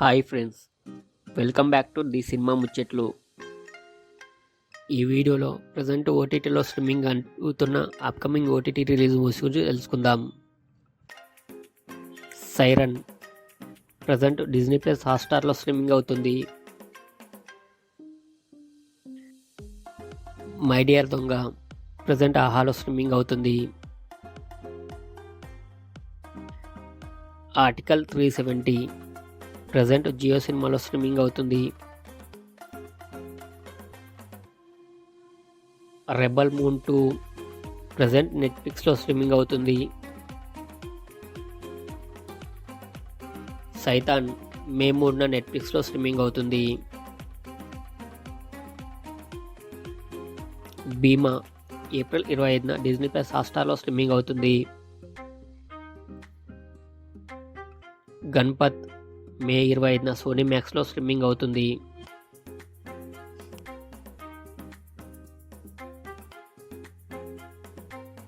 Hi friends, welcome back to the cinema ముచ్చట్లు. ఈ వీడియోలో ప్రజెంట్ ఓటీటీలో స్ట్రీమింగ్ అవుతున్న అప్కమింగ్ ఓటీటీ రిలీజ్ మూవీస్ గురించి తెలుసుకుందాం. సైరన్ ప్రజెంట్ డిజ్నీ ప్లస్ హాట్స్టార్లో స్ట్రీమింగ్ అవుతుంది. మై డియర్ దొంగ ప్రజెంట్ ఆహాలో స్ట్రీమింగ్ అవుతుంది. ఆర్టికల్ 370 ప్రజెంట్ జియో సినిమాలో స్ట్రీమింగ్ అవుతుంది. రెబల్ మూన్ 2 ప్రజెంట్ నెట్ఫ్లిక్స్లో స్ట్రీమింగ్ అవుతుంది. సైతాన్ మే 3న నెట్ఫ్లిక్స్లో స్ట్రీమింగ్ అవుతుంది. భీమా ఏప్రిల్ 25న డిజ్నీ ప్లస్ హాట్స్టార్లో స్ట్రీమింగ్ అవుతుంది. గణపత్ మే 25న సోనీ మ్యాక్స్లో స్ట్రీమింగ్ అవుతుంది.